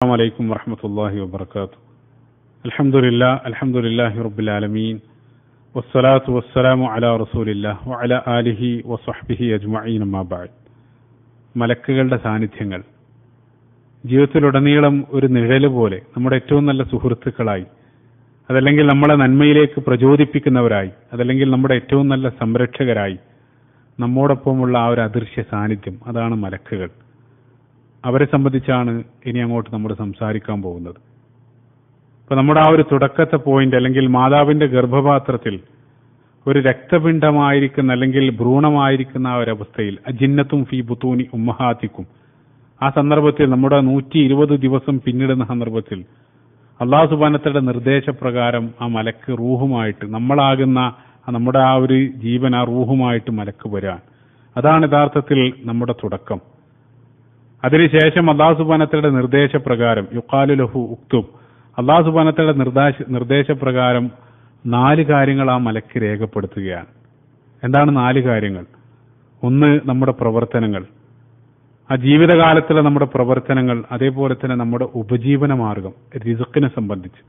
السلام عليكم ورحمة الله وبركاته. الحمد لله رب العالمين والصلاة والسلام على رسول الله وعلى آله وصحبه أجمعين ما بعد. മലക്കുകളുടെ സാന്നിധ്യങ്ങൾ ജീവിതത്തിലുടനീളം ഒരു നിഴല് പോലെ നമ്മുടെ ഏറ്റവും നല്ല സുഹൃത്തുക്കളായി, അതല്ലെങ്കിൽ നമ്മളെ നന്മയിലേക്ക് പ്രചോദിപ്പിക്കുന്നവരായി, അതല്ലെങ്കിൽ നമ്മുടെ ഏറ്റവും നല്ല സംരക്ഷകരായി നമ്മോടൊപ്പമുള്ള ആ ഒരു അദൃശ്യ സാന്നിധ്യം, അതാണ് മലക്കുകൾ. അവരെ സംബന്ധിച്ചാണ് ഇനി അങ്ങോട്ട് നമ്മൾ സംസാരിക്കാൻ പോകുന്നത്. ഇപ്പൊ നമ്മുടെ ആ ഒരു തുടക്കത്തെ പോയിന്റ്, അല്ലെങ്കിൽ മാതാവിന്റെ ഗർഭപാത്രത്തിൽ ഒരു രക്തപിണ്ഡമായിരിക്കുന്ന അല്ലെങ്കിൽ ഭ്രൂണമായിരിക്കുന്ന ആ ഒരവസ്ഥയിൽ, അജിന്നത്തും ഫീ ബുത്തൂനി ഉമ്മഹാത്തിക്കും, ആ സന്ദർഭത്തിൽ നമ്മുടെ 120 ദിവസം പിന്നിടുന്ന സന്ദർഭത്തിൽ അല്ലാഹു സുബ്ഹാനഹു വ തആലയുടെ നിർദ്ദേശപ്രകാരം ആ മലക്ക് റൂഹുമായിട്ട്, നമ്മളാകുന്ന നമ്മുടെ ആ ഒരു ജീവൻ ആ റൂഹുമായിട്ട് മലക്ക് വരാൻ, അതാണ് യഥാർത്ഥത്തിൽ നമ്മുടെ തുടക്കം. അതിനുശേഷം അല്ലാഹു സുബ്ഹാനഹു വ തആലയുടെ നിർദ്ദേശപ്രകാരം യുഖാലു ലഹു ഉക്തുബ്, അല്ലാഹു സുബ്ഹാനഹു വ തആലയുടെ നിർദ്ദേശപ്രകാരം 4 കാര്യങ്ങൾ ആ മലക്ക് രേഖപ്പെടുത്തുകയാണ്. എന്താണ് 4 കാര്യങ്ങൾ? ഒന്ന്, നമ്മുടെ പ്രവർത്തനങ്ങൾ, ആ ജീവിതകാലത്തിലെ നമ്മുടെ പ്രവർത്തനങ്ങൾ, അതേപോലെ തന്നെ നമ്മുടെ ഉപജീവന മാർഗം റിസ്ഖിനെ സംബന്ധിച്ച്,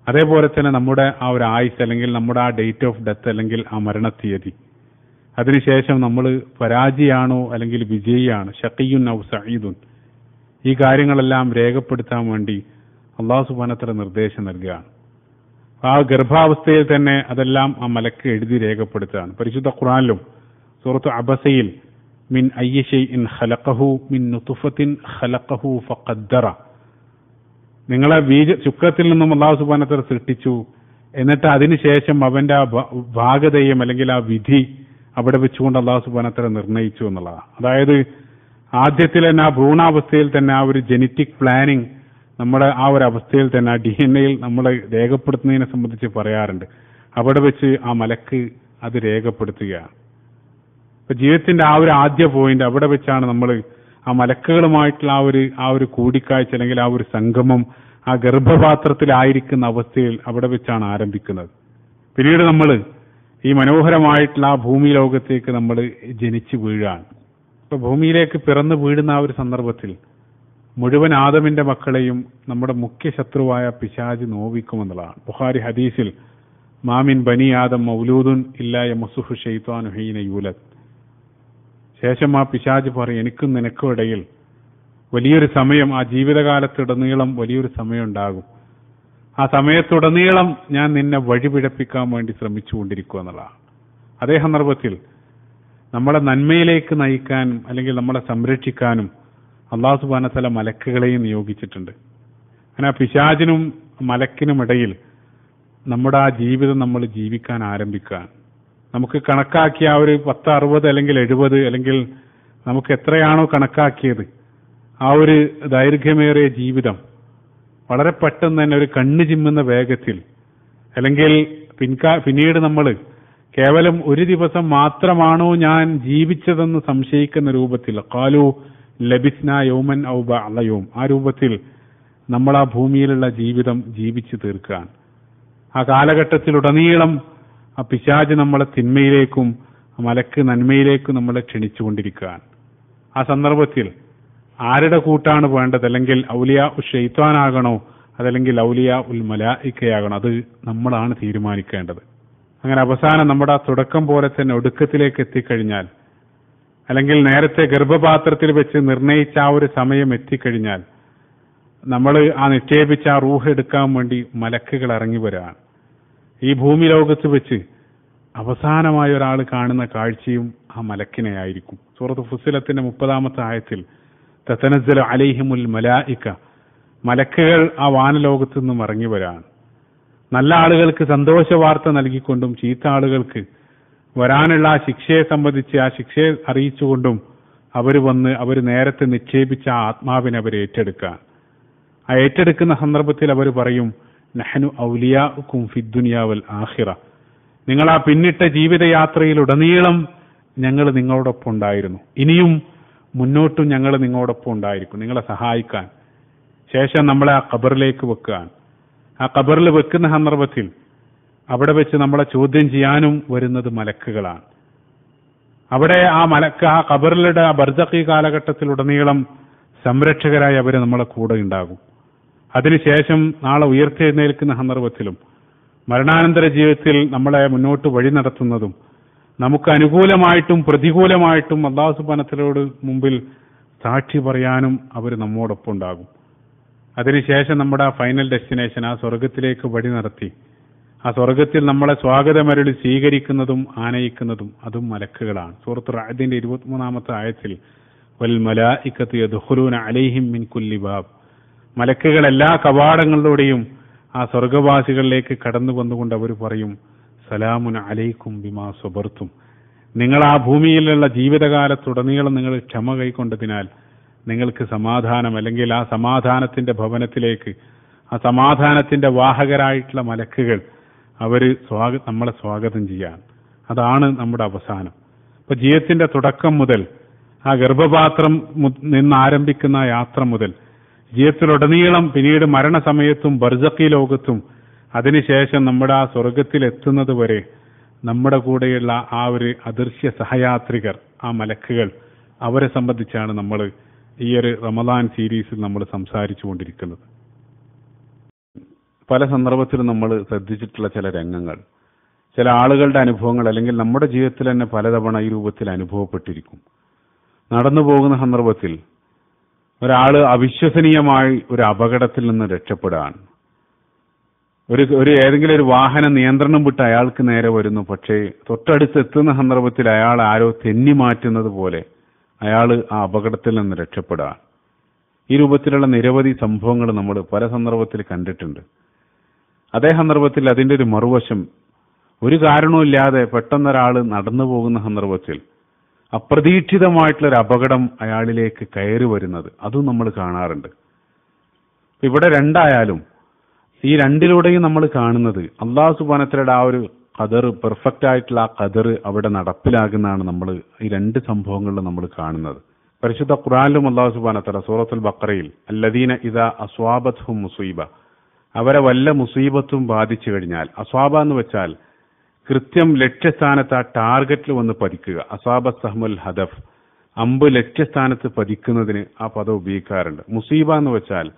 അതേപോലെ തന്നെ നമ്മുടെ ആ ഒരു ആയുസ് അല്ലെങ്കിൽ നമ്മുടെ ആ ഡേറ്റ് ഓഫ് ഡെത്ത് അല്ലെങ്കിൽ ആ മരണത്തീയതി, അതിനുശേഷം നമ്മൾ പരാജയാണോ അല്ലെങ്കിൽ വിജയിയാണ്, ഷഖിയുൻ ഔ സഈദുൻ, ഈ കാര്യങ്ങളെല്ലാം രേഖപ്പെടുത്താൻ വേണ്ടി അല്ലാഹു സുബ്ഹാനഹു വ തആല നിർദ്ദേശം നൽകുകയാണ്. ആ ഗർഭാവസ്ഥയിൽ തന്നെ അതെല്ലാം ആ മലക്ക് എഴുതി രേഖപ്പെടുത്തുകയാണ്. പരിശുദ്ധ ഖുർആനിലും സൂറത്ത് അബസയിൽ മിൻ അയ്യി ഷൈഇൻ ഖലഖഹു മിൻ നുത്ഫത്തിൻ ഖലഖഹു ഫഖദ്ദറ, നിങ്ങളെ ചുക്കത്തിൽ നിന്നും അല്ലാഹു സുബ്ഹാനഹു വ തആല സൃഷ്ടിച്ചു, എന്നിട്ട് അതിനുശേഷം അവന്റെ ആ ഭാഗതയും അല്ലെങ്കിൽ ആ വിധി അവിടെ വെച്ചുകൊണ്ട് അല്ലാഹു സുബ്ഹാനഹു വ തആല നിർണയിച്ചു എന്നുള്ളതാണ്. അതായത് ആദ്യത്തിൽ തന്നെ ആ ഭ്രൂണാവസ്ഥയിൽ തന്നെ ആ ഒരു ജനറ്റിക് പ്ലാനിങ് നമ്മുടെ ആ ഒരു അവസ്ഥയിൽ തന്നെ ആ DNA നമ്മൾ രേഖപ്പെടുത്തുന്നതിനെ സംബന്ധിച്ച് പറയാറുണ്ട്. അവിടെ വെച്ച് ആ മലക്ക് അത് രേഖപ്പെടുത്തുകയാണ്. ഇപ്പൊ ജീവിതത്തിന്റെ ആ ഒരു ആദ്യ പോയിന്റ് അവിടെ വെച്ചാണ് നമ്മൾ ആ മലക്കുകളുമായിട്ടുള്ള ആ ഒരു കൂടിക്കാഴ്ച അല്ലെങ്കിൽ ആ ഒരു സംഗമം ആ ഗർഭപാത്രത്തിലായിരിക്കുന്ന അവസ്ഥയിൽ അവിടെ വെച്ചാണ് ആരംഭിക്കുന്നത്. പിന്നീട് നമ്മൾ ഈ മനോഹരമായിട്ടുള്ള ആ ഭൂമി ലോകത്തേക്ക് നമ്മൾ ജനിച്ചു വീഴാണ്. ഇപ്പൊ ഭൂമിയിലേക്ക് പിറന്നു വീഴുന്ന ആ ഒരു സന്ദർഭത്തിൽ മുഴുവൻ ആദമിന്റെ മക്കളെയും നമ്മുടെ മുഖ്യ ശത്രുവായ പിശാച് നോവിക്കുമെന്നുള്ളതാണ്. ബുഖാരി ഹദീസിൽ മാമിൻ ബനി ആദം മൗലൂദുൻ ഇല്ലാ യമസുഹു ശൈത്വാനു ഹീന യൂലദ്, ശേഷം ആ പിശാച് പറയും, എനിക്കും നിനക്കും ഇടയിൽ വലിയൊരു സമയം, ആ ജീവിതകാലത്തുടനീളം വലിയൊരു സമയം ഉണ്ടാകും, ആ സമയത്തുടനീളം ഞാൻ നിന്നെ വഴിപിഴപ്പിക്കാൻ വേണ്ടി ശ്രമിച്ചുകൊണ്ടിരിക്കുക എന്നുള്ളതാണ്. അതേ സന്ദർഭത്തിൽ നമ്മളെ നന്മയിലേക്ക് നയിക്കാനും അല്ലെങ്കിൽ നമ്മളെ സംരക്ഷിക്കാനും അല്ലാഹു സുബ്ഹാനഹു വ തആല മലക്കുകളെയും നിയോഗിച്ചിട്ടുണ്ട്. അങ്ങനെ ആ പിശാചിനും മലക്കിനും ഇടയിൽ നമ്മുടെ ആ ജീവിതം നമ്മൾ ജീവിക്കാൻ ആരംഭിക്കാൻ, നമുക്ക് കണക്കാക്കിയ ആ ഒരു 10, 60 അല്ലെങ്കിൽ 70 അല്ലെങ്കിൽ നമുക്ക് എത്രയാണോ കണക്കാക്കിയത് ആ ഒരു ദൈർഘ്യമേറിയ ജീവിതം വളരെ പെട്ടെന്ന് തന്നെ ഒരു കണ്ണ് ചിമ്മുന്ന വേഗത്തിൽ, അല്ലെങ്കിൽ പിന്നീട് നമ്മൾ കേവലം ഒരു ദിവസം മാത്രമാണോ ഞാൻ ജീവിച്ചതെന്ന് സംശയിക്കുന്ന രൂപത്തിൽ, ഖാലു ലബിസ്ന യൗമൻ ഔ ബഅദ യൗം, ആ രൂപത്തിൽ നമ്മൾ ആ ഭൂമിയിലുള്ള ജീവിതം ജീവിച്ചു തീർക്കാൻ, ആ കാലഘട്ടത്തിലുടനീളം ആ പിശാച് നമ്മളെ തിന്മയിലേക്കും മലക്ക് നന്മയിലേക്കും നമ്മളെ ക്ഷണിച്ചുകൊണ്ടിരിക്കാൻ, ആ സന്ദർഭത്തിൽ ആരുടെ കൂട്ടാണ് വേണ്ടത്, അല്ലെങ്കിൽ ഔലിയാ ഉൽ ശൈത്വാനാകണോ അതല്ലെങ്കിൽ ഔലിയാ ഉൽ മലായിക്കയാകണോ, അത് നമ്മളാണ് തീരുമാനിക്കേണ്ടത്. അങ്ങനെ അവസാനം നമ്മുടെ ആ തുടക്കം പോലെ തന്നെ ഒടുക്കത്തിലേക്ക് എത്തിക്കഴിഞ്ഞാൽ, അല്ലെങ്കിൽ നേരത്തെ ഗർഭപാത്രത്തിൽ വെച്ച് നിർണയിച്ച ആ ഒരു സമയം എത്തിക്കഴിഞ്ഞാൽ നമ്മൾ ആ നിക്ഷേപിച്ച ആ റൂഹ് എടുക്കാൻ വേണ്ടി മലക്കുകൾ ഇറങ്ങി വരാണ്. ഈ ഭൂമി ലോകത്ത് വെച്ച് അവസാനമായ ഒരാൾ കാണുന്ന കാഴ്ചയും ആ മലക്കിനെ ആയിരിക്കും. സൂറത്ത് ഫുസ്സിലത്തിന്റെ 30-ാമത്തെ ആയത്തിൽ തതനസ്സലു അലൈഹിമുൽ മലായിക, മലക്കുകൾ ആ വാനലോകത്തു നിന്നും ഇറങ്ങി വരാണ്. നല്ല ആളുകൾക്ക് സന്തോഷ വാർത്ത നൽകിക്കൊണ്ടും ചീത്ത ആളുകൾക്ക് വരാനുള്ള ആ ശിക്ഷയെ സംബന്ധിച്ച് ആ ശിക്ഷയെ അറിയിച്ചുകൊണ്ടും അവർ നേരത്തെ നിക്ഷേപിച്ച ആ ആത്മാവിനെ അവർ ഏറ്റെടുക്കാൻ, ആ ഏറ്റെടുക്കുന്ന സന്ദർഭത്തിൽ അവർ പറയും, നഹ്നു ഔലിയാഉകും ഫിദ്ദുനിയ വൽ ആഖിറ, നിങ്ങൾ ആ പിന്നിട്ട ജീവിതയാത്രയിലുടനീളം ഞങ്ങൾ നിങ്ങളോടൊപ്പം ഉണ്ടായിരുന്നു, ഇനിയും മുന്നോട്ടും ഞങ്ങൾ നിങ്ങളോടൊപ്പം ഉണ്ടായിരിക്കും, നിങ്ങളെ സഹായിക്കാൻ. ശേഷം നമ്മളെ ആ ഖബറിലേക്ക് വെക്കാൻ, ആ ഖബറിൽ വെക്കുന്ന സന്ദർഭത്തിൽ അവിടെ വെച്ച് നമ്മളെ ചോദ്യം ചെയ്യാനും വരുന്നത് മലക്കുകളാണ്. അവിടെ ആ മലക്ക് ആ ഖബറിലുടെ ആ ബർസഖി കാലഘട്ടത്തിലുടനീളം സംരക്ഷകരായി അവർ നമ്മളെ കൂടെ ഉണ്ടാകും. അതിനുശേഷം നാളെ ഉയർത്തെഴുന്നേൽക്കുന്ന സന്ദർഭത്തിലും മരണാനന്തര ജീവിതത്തിൽ നമ്മളെ മുന്നോട്ട് വഴി നടത്തുന്നതും നമുക്ക് അനുകൂലമായിട്ടും പ്രതികൂലമായിട്ടും അല്ലാഹു സുബ്ഹാനഹു വ തആലയോട് മുമ്പിൽ സാക്ഷി പറയാനും അവർ നമ്മോടൊപ്പം ഉണ്ടാകും. അതിനുശേഷം നമ്മുടെ ആ ഫൈനൽ ഡെസ്റ്റിനേഷൻ, ആ സ്വർഗത്തിലേക്ക് വഴി നടത്തി ആ സ്വർഗത്തിൽ നമ്മളെ സ്വാഗതമരുളി സ്വീകരിക്കുന്നതും ആനയിക്കുന്നതും അതും മലക്കുകളാണ്. സൂറത്തുൽ റഅദിന്റെ 23-ാമത്തെ ആയത്തിൽ വൽ മലായികതു യദ്ഖുലൂന അലൈഹിം മിൻ കുല്ലി ബാബ്, മലക്കുകൾ എല്ലാ കവാടങ്ങളിലൂടെയും ആ സ്വർഗവാസികളിലേക്ക് കടന്നു വന്നുകൊണ്ട് അവർ പറയും സലാമുൻ അലൈക്കും ബിമാ സബർത്തും, നിങ്ങൾ ആ ഭൂമിയിലുള്ള ജീവിതകാലത്തുടനീളം നിങ്ങൾ ക്ഷമ കൈക്കൊണ്ടതിനാൽ നിങ്ങൾക്ക് സമാധാനം, അല്ലെങ്കിൽ ആ സമാധാനത്തിന്റെ ഭവനത്തിലേക്ക് ആ സമാധാനത്തിന്റെ വാഹകരായിട്ടുള്ള മലക്കുകൾ അവർ നമ്മളെ സ്വാഗതം ചെയ്യാൻ. അതാണ് നമ്മുടെ അവസാനം. അപ്പൊ ജീവിതത്തിന്റെ തുടക്കം മുതൽ ആ ഗർഭപാത്രം നിന്ന് ആരംഭിക്കുന്ന യാത്ര മുതൽ ജീവിതത്തിലുടനീളം പിന്നീട് മരണസമയത്തും ബർസഖി ലോകത്തും അതിനുശേഷം നമ്മുടെ ആ സ്വർഗത്തിൽ എത്തുന്നത് വരെ നമ്മുടെ കൂടെയുള്ള ആ ഒരു അദൃശ്യ സഹയാത്രികർ, ആ മലക്കുകൾ, അവരെ സംബന്ധിച്ചാണ് നമ്മൾ ഈ ഒരു റമദാൻ സീരീസിൽ നമ്മൾ സംസാരിച്ചു കൊണ്ടിരിക്കുന്നത്. പല സന്ദർഭത്തിലും നമ്മൾ ശ്രദ്ധിച്ചിട്ടുള്ള ചില രംഗങ്ങൾ, ചില ആളുകളുടെ അനുഭവങ്ങൾ അല്ലെങ്കിൽ നമ്മുടെ ജീവിതത്തിൽ തന്നെ പലതവണ ഈ രൂപത്തിൽ അനുഭവപ്പെട്ടിരിക്കും. നടന്നു പോകുന്ന സന്ദർഭത്തിൽ ഒരാൾ അവിശ്വസനീയമായി ഒരു അപകടത്തിൽ നിന്ന് രക്ഷപ്പെടാൻ ഏതെങ്കിലും ഒരു വാഹനം നിയന്ത്രണം വിട്ട് അയാൾക്ക് നേരെ വരുന്നു. പക്ഷേ തൊട്ടടുത്ത് എത്തുന്ന സന്ദർഭത്തിൽ അയാൾ ആരോ തെന്നി മാറ്റുന്നത് പോലെ അയാൾ ആ അപകടത്തിൽ നിന്ന് രക്ഷപ്പെടാൻ. ഈ രൂപത്തിലുള്ള നിരവധി സംഭവങ്ങൾ നമ്മൾ പല സന്ദർഭത്തിൽ കണ്ടിട്ടുണ്ട്. അതേ സന്ദർഭത്തിൽ അതിന്റെ ഒരു മറുവശം, ഒരു കാരണവുമില്ലാതെ പെട്ടെന്നൊരാൾ നടന്നു പോകുന്ന സന്ദർഭത്തിൽ അപ്രതീക്ഷിതമായിട്ടുള്ളൊരു അപകടം അയാളിലേക്ക് കയറി വരുന്നത്, അതും നമ്മൾ കാണാറുണ്ട്. ഇവിടെ രണ്ടായാലും ഈ രണ്ടിലൂടെയും നമ്മൾ കാണുന്നത് അല്ലാഹു സുബ്ഹാനഹു വ തആലയുടെ ആ ഒരു ഖദർ, പെർഫെക്റ്റ് ആയിട്ടുള്ള ആ ഖദർ അവിടെ നടപ്പിലാകുന്നതാണ് നമ്മൾ ഈ രണ്ട് സംഭവങ്ങളിലും നമ്മൾ കാണുന്നത്. പരിശുദ്ധ ഖുർആനിലും അല്ലാഹു സുബ്ഹാനഹു വ തആല സൂറത്തുൽ ബഖറയിൽ അല്ലദീന ഇദാ അസ്വാബത്ഹും മുസീബ, അവരെ വല്ല മുസീബത്തും ബാധിച്ചു കഴിഞ്ഞാൽ, അസ്വാബ എന്ന് വെച്ചാൽ കൃത്യം ലക്ഷ്യസ്ഥാനത്ത് ആ ടാർഗറ്റിൽ വന്ന് പതിക്കുക. അസ്വാബ സഹ്മുൽ ഹദഫ്, അമ്പ് ലക്ഷ്യസ്ഥാനത്ത് പതിക്കുന്നതിന് ആ പദം ഉപയോഗിക്കാറുണ്ട്. മുസീബ എന്ന് വെച്ചാൽ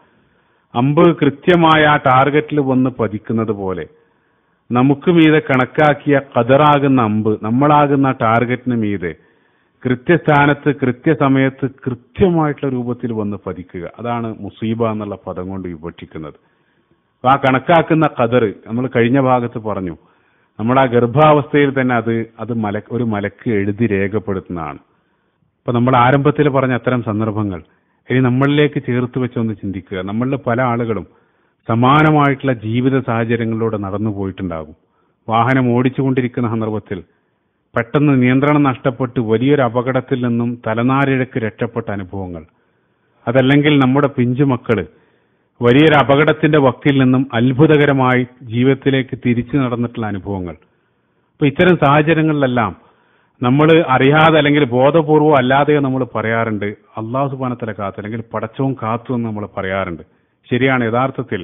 അമ്പ് കൃത്യമായ ആ ടാർഗറ്റിൽ വന്ന് പതിക്കുന്നത് പോലെ നമുക്ക് മീതെ കണക്കാക്കിയ ഖദറാകുന്ന അമ്പ് നമ്മളാകുന്ന ടാർഗറ്റിന് മീതെ കൃത്യസ്ഥാനത്ത് കൃത്യസമയത്ത് കൃത്യമായിട്ടുള്ള രൂപത്തിൽ വന്ന് പതിക്കുക. അതാണ് മുസീബ എന്നുള്ള പദം കൊണ്ട് വിവക്ഷിക്കുന്നത്. ആ കണക്കാക്കുന്ന ഖദർ നമ്മൾ കഴിഞ്ഞ ഭാഗത്ത് പറഞ്ഞു, നമ്മുടെ ആ ഗർഭാവസ്ഥയിൽ തന്നെ അത് ഒരു മലക്ക് എഴുതി രേഖപ്പെടുത്തുന്നതാണ്. അപ്പൊ നമ്മൾ ആരംഭത്തിൽ പറഞ്ഞ അത്തരം സന്ദർഭങ്ങൾ ഇനി നമ്മളിലേക്ക് ചേർത്ത് വെച്ചൊന്ന് ചിന്തിക്കുക. നമ്മളിൽ പല ആളുകളും സമാനമായിട്ടുള്ള ജീവിത സാഹചര്യങ്ങളിലൂടെ നടന്നു പോയിട്ടുണ്ടാകും. വാഹനം ഓടിച്ചുകൊണ്ടിരിക്കുന്ന സന്ദർഭത്തിൽ പെട്ടെന്ന് നിയന്ത്രണം നഷ്ടപ്പെട്ട് വലിയൊരു അപകടത്തിൽ നിന്നും തലനാരിഴക്ക് രക്ഷപ്പെട്ട അനുഭവങ്ങൾ, അതല്ലെങ്കിൽ നമ്മുടെ പിഞ്ചുമക്കള് വലിയൊരു അപകടത്തിന്റെ വക്കിൽ നിന്നും അത്ഭുതകരമായി ജീവിതത്തിലേക്ക് തിരിച്ചു നടന്നിട്ടുള്ള അനുഭവങ്ങൾ. അപ്പൊ ഇത്തരം സാഹചര്യങ്ങളിലെല്ലാം നമ്മൾ അറിയാതെ അല്ലെങ്കിൽ ബോധപൂർവം അല്ലാതെയോ നമ്മൾ പറയാറുണ്ട് അല്ലാഹു സുബ്ഹാനഹു വ തആല കാത്തു, അല്ലെങ്കിൽ പടച്ചോൻ കാത്തു എന്ന് നമ്മൾ പറയാറുണ്ട്. ശരിയാണ്. യഥാർത്ഥത്തിൽ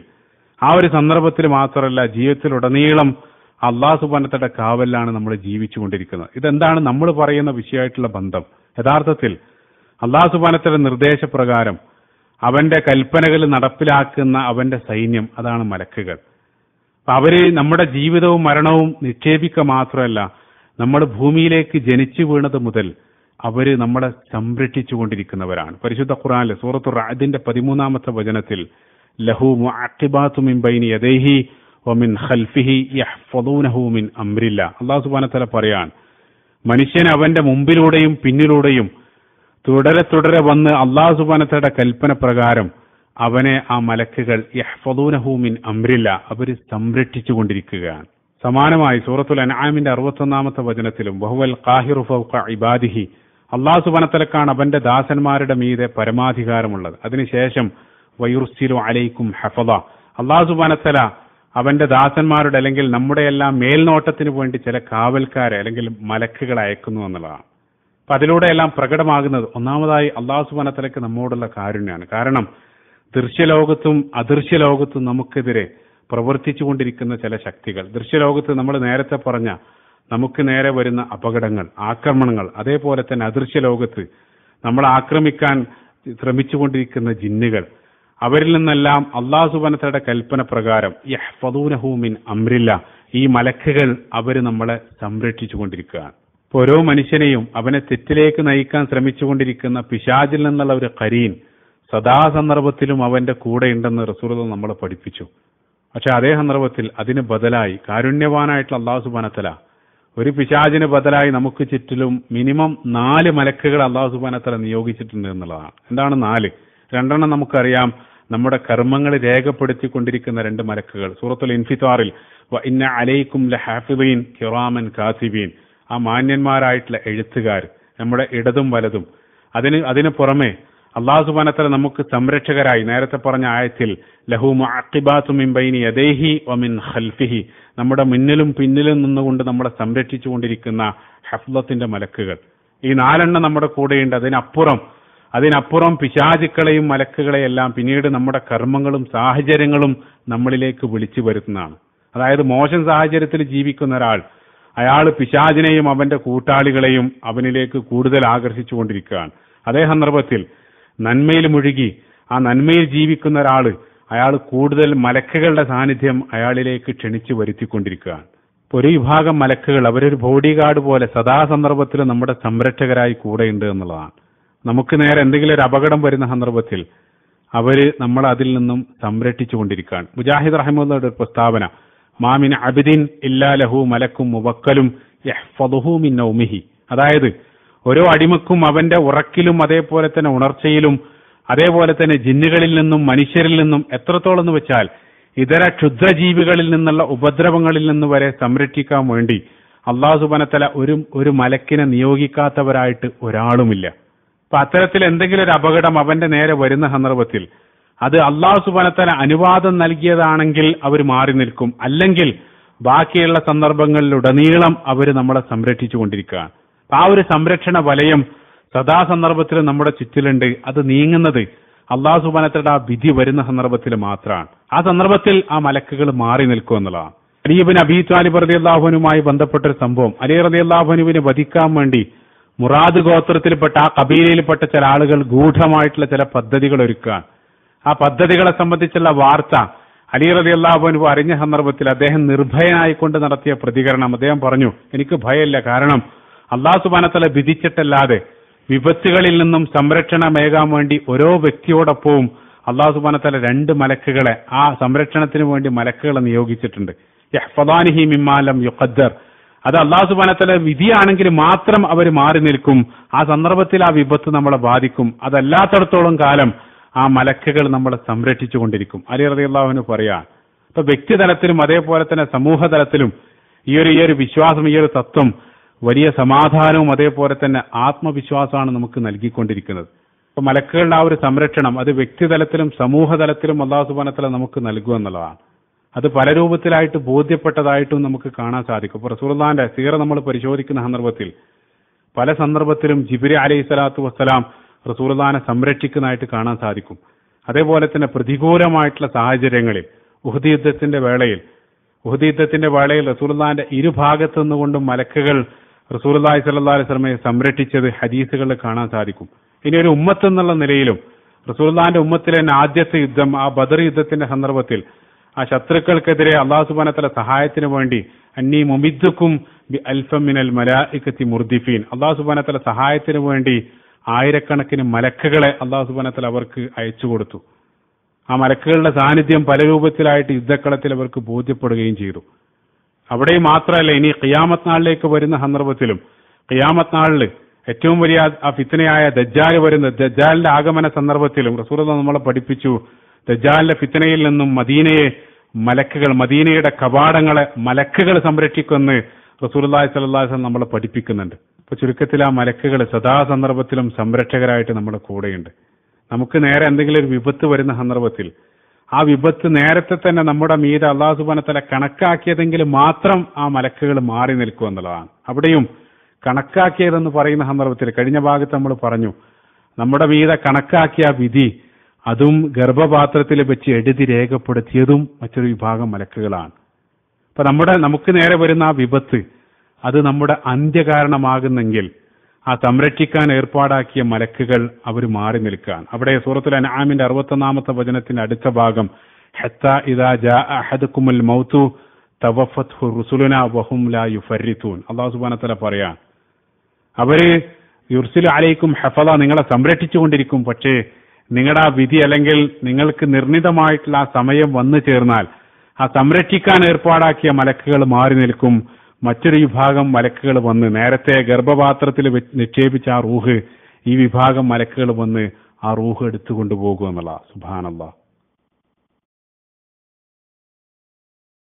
ആ ഒരു സന്ദർഭത്തിൽ മാത്രമല്ല, ജീവിതത്തിലുടനീളം അല്ലാഹു സുബ്ഹാനഹു വ തആലയുടെ കാവലിലാണ് നമ്മൾ ജീവിച്ചുകൊണ്ടിരിക്കുന്നത്. ഇതെന്താണ് നമ്മൾ പറയുന്ന വിഷയമായിട്ടുള്ള ബന്ധം? യഥാർത്ഥത്തിൽ അല്ലാഹു സുബ്ഹാനഹു വ തആലയുടെ നിർദ്ദേശപ്രകാരം അവന്റെ കൽപ്പനകൾ നടപ്പിലാക്കുന്ന അവന്റെ സൈന്യം, അതാണ് മലക്കുകൾ. അവര് നമ്മുടെ ജീവിതവും മരണവും നിക്ഷേപിക്കുക മാത്രമല്ല, നമ്മൾ ഭൂമിയിലേക്ക് ജനിച്ചു വീണത് മുതൽ അവര് നമ്മളെ സംരക്ഷിച്ചുകൊണ്ടിരിക്കുന്നവരാണ്. പരിശുദ്ധ ഖുർആനിലെ സൂറത്തുർ റഅദിന്റെ 13-ാമത്തെ വചനത്തിൽ ലഹു മുഅഖിബാതു മിൻ ബൈനി യദൈഹി വമിൻ ഖൽഫിഹി യഹ്ഫദൂനഹു മിൻ അംരില്ലാ. അല്ലാഹു സുബ്ഹാനഹു വ തആല പറയാൻ, മനുഷ്യൻ അവന്റെ മുമ്പിലൂടെയും പിന്നിലൂടെയും തുടരെ വന്ന് അല്ലാഹു സുബ്ഹാനഹു വ തആലയുടെ കൽപ്പന പ്രകാരം അവനെ ആ മലക്കുകൾ യഹ്ഫദൂനഹു മിൻ അംരില്ലാ, അവര് സംരക്ഷിച്ചുകൊണ്ടിരിക്കുകയാണ്. സമാനമായി സൂറത്തുൽ അൻആമിന്റെ 61-ാമത്തെ വചനത്തിലും വഹുവൽ ഖാഹിറു ഫൗഖ ഇബാദിഹി, അല്ലാഹു സുബ്ഹാനഹു വ തആലക്കാണ് അവന്റെ ദാസന്മാരുടെ മീതെ പരമാധികാരമുള്ളത്. അതിനുശേഷം വയുർസിലു അലൈക്കും ഹഫള, അല്ലാഹു സുബ്ഹാനഹു വ തആല അവന്റെ ദാസന്മാരുടെ അല്ലെങ്കിൽ നമ്മുടെ എല്ലാം മേൽനോട്ടത്തിന് വേണ്ടി ചില കാവൽക്കാരെ അല്ലെങ്കിൽ മലക്കുകൾ അയക്കുന്നു എന്നുള്ളതാണ്. അപ്പൊ അതിലൂടെ എല്ലാം പ്രകടമാകുന്നത് ഒന്നാമതായി അല്ലാഹു സുബ്ഹാനഹു വ തആലയ്ക്ക് നമ്മോടുള്ള കാരുണ്യമാണ്. കാരണം ദൃശ്യലോകത്തും അദൃശ്യലോകത്തും നമുക്കെതിരെ പ്രവർത്തിച്ചുകൊണ്ടിരിക്കുന്ന ചില ശക്തികൾ, ദൃശ്യലോകത്ത് നമ്മൾ നേരത്തെ പറഞ്ഞ നമുക്ക് നേരെ വരുന്ന അപകടങ്ങൾ, ആക്രമണങ്ങൾ, അതേപോലെ തന്നെ അദൃശ്യലോകത്ത് നമ്മളെ ആക്രമിക്കാൻ ശ്രമിച്ചുകൊണ്ടിരിക്കുന്ന ജിന്നുകൾ, അവരിൽ നിന്നെല്ലാം അല്ലാഹു സുബ്ഹാനഹു വ തആലയുടെ കൽപ്പന പ്രകാരം യഹ്ഫദൂനഹു മിൻ അംരില്ല, ഈ മലക്കുകൾ അവര് നമ്മളെ സംരക്ഷിച്ചുകൊണ്ടിരിക്കുകയാണ്. ഓരോ മനുഷ്യനെയും അവനെ തെറ്റിലേക്ക് നയിക്കാൻ ശ്രമിച്ചുകൊണ്ടിരിക്കുന്ന പിശാചിൽ നിന്നുള്ള ഒരു ഖരീൻ സദാസന്ദർഭത്തിലും അവന്റെ കൂടെ ഉണ്ടെന്ന് റസൂലുള്ളാഹി നമ്മളെ പഠിപ്പിച്ചു. പക്ഷെ അതേ സന്ദർഭത്തിൽ അതിന് ബദലായി കാരുണ്യവാനായിട്ടുള്ള അല്ലാഹു സുബ്ഹാനഹു വ തആല ഒരു പിശാചിന് ബദലായി നമുക്ക് ചുറ്റിലും മിനിമം 4 മലക്കുകൾ അല്ലാഹു സുബ്ഹാനഹു വ തആല നിയോഗിച്ചിട്ടുണ്ട് എന്നുള്ളതാണ്. എന്താണ് 4? 2 നമുക്കറിയാം, നമ്മുടെ കർമ്മങ്ങൾ രേഖപ്പെടുത്തിക്കൊണ്ടിരിക്കുന്ന 2 മലക്കുകൾ. സൂറത്തുൽ ഇൻഫിത്താറിൽ വ ഇന്ന അലൈക്കും ലഹാഫിദീൻ കിറാമൻ കാതിബീൻ, ആ മാന്യന്മാരായിട്ടുള്ള എഴുത്തുകാർ നമ്മുടെ ഇടതും വലതും. അതിന് പുറമെ അല്ലാഹു സുബ്ഹാനഹു വ തആല നമുക്ക് സംരക്ഷകരായി നേരത്തെ പറഞ്ഞ ആയത്തിൽ ലഹു മുഅഖിബാതു മിൻ ബൈനി യദൈഹി വ മിൻ ഖൽഫിഹി, നമ്മുടെ മുന്നിലും പിന്നിലും നിന്നുകൊണ്ട് നമ്മളെ സംരക്ഷിച്ചുകൊണ്ടിരിക്കുന്ന ഹഫ്ളത്തിന്റെ മലക്കുകൾ. ഈ 4 നമ്മുടെ കൂടെയുണ്ട്. അതിനപ്പുറം പിശാചുക്കളെയും മലക്കുകളെയെല്ലാം പിന്നീട് നമ്മുടെ കർമ്മങ്ങളും സാഹചര്യങ്ങളും നമ്മളിലേക്ക് വിളിച്ചു വരുത്തുന്നതാണ്. അതായത് മോശം സാഹചര്യത്തിൽ ജീവിക്കുന്ന ഒരാൾ, അയാൾ പിശാചിനെയും അവന്റെ കൂട്ടാളികളെയും അവനിലേക്ക് കൂടുതൽ ആകർഷിച്ചുകൊണ്ടിരിക്കുകയാണ്. അതേ സന്ദർഭത്തിൽ നന്മയിൽ മുഴുകി ആ നന്മയിൽ ജീവിക്കുന്ന ഒരാള്, അയാൾ കൂടുതൽ മലക്കുകളുടെ സാന്നിധ്യം അയാളിലേക്ക് ക്ഷണിച്ചു വരുത്തിക്കൊണ്ടിരിക്കുകയാണ്. ഒരു വിഭാഗം മലക്കുകൾ അവരൊരു ബോഡി ഗാർഡ് പോലെ സദാസന്ദർഭത്തിൽ നമ്മുടെ സംരക്ഷകരായി കൂടെയുണ്ട് എന്നുള്ളതാണ്. നമുക്ക് നേരെ എന്തെങ്കിലും ഒരു അപകടം വരുന്ന സന്ദർഭത്തിൽ അവര് നമ്മളെ അതിൽ നിന്നും സംരക്ഷിച്ചുകൊണ്ടിരിക്കുകയാണ്. മുജാഹിദ് റഹിമഹുള്ളാഹിയുടെ ഒരു പ്രസ്താവന, മാമിൻ അബ്ദിൻ ഇല്ലാ ലഹു മലക്കും മുവക്കലും യഹ്ഫദുഹു മിൻ നൗമിഹി, അതായത് ഓരോ അടിമക്കും അവന്റെ ഉറക്കിലും അതേപോലെ തന്നെ ഉണർച്ചയിലും അതേപോലെ തന്നെ ജിന്നുകളിൽ നിന്നും മനുഷ്യരിൽ നിന്നും എത്രത്തോളം എന്ന് വെച്ചാൽ ഇതര ക്ഷുദ്രജീവികളിൽ നിന്നുള്ള ഉപദ്രവങ്ങളിൽ നിന്ന് വരെ സംരക്ഷിക്കാൻ വേണ്ടി അല്ലാഹു സുബ്ഹാനഹു വ തആല ഒരു മലക്കിനെ നിയോഗിക്കാത്തവരായിട്ട് ഒരാളുമില്ല. അപ്പൊ അത്തരത്തിൽ എന്തെങ്കിലും ഒരു അപകടം അവന്റെ നേരെ വരുന്ന സന്ദർഭത്തിൽ അത് അല്ലാഹു സുബ്ഹാനഹു വ തആല അനുവാദം നൽകിയതാണെങ്കിൽ അവർ മാറി നിൽക്കും, അല്ലെങ്കിൽ ബാക്കിയുള്ള സന്ദർഭങ്ങളിലുടനീളം അവർ നമ്മളെ സംരക്ഷിച്ചുകൊണ്ടിരിക്കുകയാണ്. ആ ഒരു സംരക്ഷണ വലയം സദാസന്ദർഭത്തിൽ നമ്മുടെ ചുറ്റിലുണ്ട്. അത് നീങ്ങുന്നത് അല്ലാഹു സുബ്ഹാനഹു വ തആലയുടെ ആ വിധി വരുന്ന സന്ദർഭത്തിൽ മാത്രമാണ്. ആ സന്ദർഭത്തിൽ ആ മലക്കുകൾ മാറി നിൽക്കും എന്നുള്ളതാണ്. അലി ഇബ്നു അബീ ത്വാലിബ് റളിയല്ലാഹു അൻഹുമായി ബന്ധപ്പെട്ടൊരു സംഭവം, അലി റളിയല്ലാഹു അൻഹുവിനെ വധിക്കാൻ വേണ്ടി മുറാദ് ഗോത്രത്തിൽപ്പെട്ട ആ കബീലയിൽപ്പെട്ട ചില ആളുകൾ ഗൂഢമായിട്ടുള്ള ചില പദ്ധതികൾ ഒരുക്കുകയാണ്. ആ പദ്ധതികളെ സംബന്ധിച്ചുള്ള വാർത്ത അലി റളിയല്ലാഹു അൻഹു അറിഞ്ഞ സന്ദർഭത്തിൽ അദ്ദേഹം നിർഭയനായിക്കൊണ്ട് നടത്തിയ പ്രതികരണം, അദ്ദേഹം പറഞ്ഞു, എനിക്ക് ഭയമില്ല, കാരണം അല്ലാഹു സുബ്ഹാനഹു വ തആല വിധിച്ചിട്ടല്ലാതെ വിപത്തുകളിൽ നിന്നും സംരക്ഷണമേകാൻ വേണ്ടി ഓരോ വ്യക്തിയോടൊപ്പവും അല്ലാഹു സുബ്ഹാനഹു വ തആല 2 മലക്കുകളെ ആ സംരക്ഷണത്തിന് വേണ്ടി മലക്കുകളെ നിയോഗിച്ചിട്ടുണ്ട്. യഹ്ഫദാനിഹി മിമ്മാ ലം യുഖദ്ദർ, അത് അല്ലാഹു സുബ്ഹാനഹു വ തആല വിധിയാണെങ്കിൽ മാത്രം അവർ മാറി നിൽക്കും. ആ സന്ദർഭത്തിൽ ആ വിപത്ത് നമ്മളെ ബാധിക്കും. അതല്ലാത്തടത്തോളം കാലം ആ മലക്കുകൾ നമ്മളെ സംരക്ഷിച്ചുകൊണ്ടിരിക്കും. അലി റളിയല്ലാഹു അൻഹു പറയാ. ഇപ്പൊ വ്യക്തിതലത്തിലും അതേപോലെ തന്നെ സമൂഹ തലത്തിലും ഈ ഒരു വിശ്വാസം, ഈ ഒരു തത്വം വലിയ സമാധാനവും അതേപോലെ തന്നെ ആത്മവിശ്വാസമാണ് നമുക്ക് നൽകിക്കൊണ്ടിരിക്കുന്നത്. അപ്പൊ മലക്കുകളുടെ ആ ഒരു സംരക്ഷണം അത് വ്യക്തിതലത്തിലും സമൂഹതലത്തിലും അല്ലാഹു സുബ്ഹാനഹു വ തആല നമുക്ക് നൽകുക എന്നുള്ളതാണ്. അത് പല രൂപത്തിലായിട്ട് ബോധ്യപ്പെട്ടതായിട്ടും നമുക്ക് കാണാൻ സാധിക്കും. ഇപ്പൊ റസൂലുള്ളാഹിന്റെ സീറ നമ്മൾ പരിശോധിക്കുന്ന സന്ദർഭത്തിൽ പല സന്ദർഭത്തിലും ജിബ്രീൽ അലൈഹി സ്വലാത്തു വസ്സലാം റസൂലുള്ളാഹിനെ സംരക്ഷിക്കുന്നതായിട്ട് കാണാൻ സാധിക്കും. അതേപോലെ തന്നെ പ്രതികൂലമായിട്ടുള്ള സാഹചര്യങ്ങളിൽ ഉഹദ് യുദ്ധത്തിന്റെ വേളയിൽ റസൂലുള്ളാഹിന്റെ ഇരുഭാഗത്തു നിന്നുകൊണ്ടും മലക്കുകൾ റസൂലുള്ളാഹി സ്വല്ലല്ലാഹു അലൈഹി വസല്ലമയെ സംരക്ഷിച്ചത് ഹദീസുകളിൽ കാണാൻ സാധിക്കും. ഇനി ഒരു ഉമ്മത്ത് എന്നുള്ള നിലയിലും റസൂലുള്ളാഹിന്റെ ഉമ്മത്തിലെ തന്നെ ആദ്യത്തെ യുദ്ധം, ആ ബദർ യുദ്ധത്തിന്റെ സന്ദർഭത്തിൽ ആ ശത്രുക്കൾക്കെതിരെ അല്ലാഹു സുബ്ഹാനഹു വ തആല സഹായത്തിന് വേണ്ടി അന്നീ മുമിദ്ദുക്കും ബി അൽഫം മിനൽ മലായികത്തി മുർദിഫീൻ, അല്ലാഹു സുബ്ഹാനഹു വ തആല സഹായത്തിന് വേണ്ടി ആയിരക്കണക്കിന് മലക്കുകളെ അല്ലാഹു സുബ്ഹാനഹു വ തആല അവർക്ക് അയച്ചു കൊടുത്തു. ആ മലക്കുകളുടെ സാന്നിധ്യം പല രൂപത്തിലായിട്ട് യുദ്ധക്കളത്തിൽ അവർക്ക് ബോധ്യപ്പെടുകയും ചെയ്തു. അവിടെ മാത്രമല്ല, ഇനി ഖിയാമത്ത് നാളിലേക്ക് വരുന്ന സന്ദർഭത്തിലും ഖിയാമത്ത് നാളിൽ ഏറ്റവും വലിയ ആ ഫിത്നയായ ദജ്ജാൽ വരുന്ന ദജ്ജാലിന്റെ ആഗമന സന്ദർഭത്തിലും റസൂലുള്ളാഹി നമ്മളെ പഠിപ്പിച്ചു, ദജ്ജാലിന്റെ ഫിത്നയിൽ നിന്നും മദീനയുടെ കവാടങ്ങളെ മലക്കുകൾ സംരക്ഷിക്കുമെന്ന് റസൂലുള്ളാഹി സ്വല്ലല്ലാഹു അലൈഹി വസല്ലം നമ്മളെ പഠിപ്പിക്കുന്നുണ്ട്. അപ്പൊ ചുരുക്കത്തിൽ ആ മലക്കുകൾ സദാസന്ദർഭത്തിലും സംരക്ഷകരായിട്ട് നമ്മുടെ കൂടെയുണ്ട്. നമുക്ക് നേരെ എന്തെങ്കിലും ഒരു വിപത്ത് വരുന്ന സന്ദർഭത്തിൽ ആ വിപത്ത് നേരത്തെ തന്നെ നമ്മുടെ മീതെ അല്ലാഹു സുബ്ഹാനഹു വ തആല കണക്കാക്കിയതെങ്കിൽ മാത്രം ആ മലക്കുകൾ മാറി നിൽക്കുക എന്നുള്ളതാണ്. അവിടെയും കണക്കാക്കിയതെന്ന് പറയുന്ന സന്ദർഭത്തിൽ കഴിഞ്ഞ ഭാഗത്ത് നമ്മൾ പറഞ്ഞു, നമ്മുടെ മീതെ കണക്കാക്കിയ വിധി അതും ഗർഭപാത്രത്തിൽ വെച്ച് എഴുതി രേഖപ്പെടുത്തിയതും മറ്റൊരു വിഭാഗം മലക്കുകളാണ്. അപ്പൊ നമുക്ക് നേരെ വരുന്ന ആ വിപത്ത് അത് നമ്മുടെ അന്ത്യകാരണമാകുന്നെങ്കിൽ ആ സംരക്ഷിക്കാൻ ഏർപ്പാടാക്കിയ മലക്കുകൾ അവർ മാറി നിൽക്കാൻ. അവിടെ സൂറത്തുൽ അൻആമിന്റെ 61-ാമത്തെ വചനത്തിന്റെ അടുത്ത ഭാഗം ഹത്താ ഇദാ ജാഅ അഹദകുമുൽ മൗതു തവഫത്ഹു റുസുലുനാ വഹും ലാ യുഫരിതൂൻ. അല്ലാഹു സുബ്ഹാനഹു വ തആല പറയാൻ, അവര് യുർസിലു അലൈക്കും ഹഫള, നിങ്ങളെ സംരക്ഷിച്ചുകൊണ്ടിരിക്കും. പക്ഷേ നിങ്ങളുടെ ആ വിധി അല്ലെങ്കിൽ നിങ്ങൾക്ക് നിർണിതമായിട്ടുള്ള ആ സമയം വന്നു ചേർന്നാൽ ആ സംരക്ഷിക്കാൻ ഏർപ്പാടാക്കിയ മലക്കുകൾ മാറി നിൽക്കും. മറ്റൊരു വിഭാഗം മലക്കുകൾ വന്ന്, നേരത്തെ ഗർഭപാത്രത്തിൽ നിക്ഷേപിച്ച ആ റൂഹ്, ഈ വിഭാഗം മലക്കുകൾ വന്ന് ആ റൂഹ് എടുത്തുകൊണ്ടുപോകും എന്നുള്ള. സുബ്ഹാനല്ലാഹ്.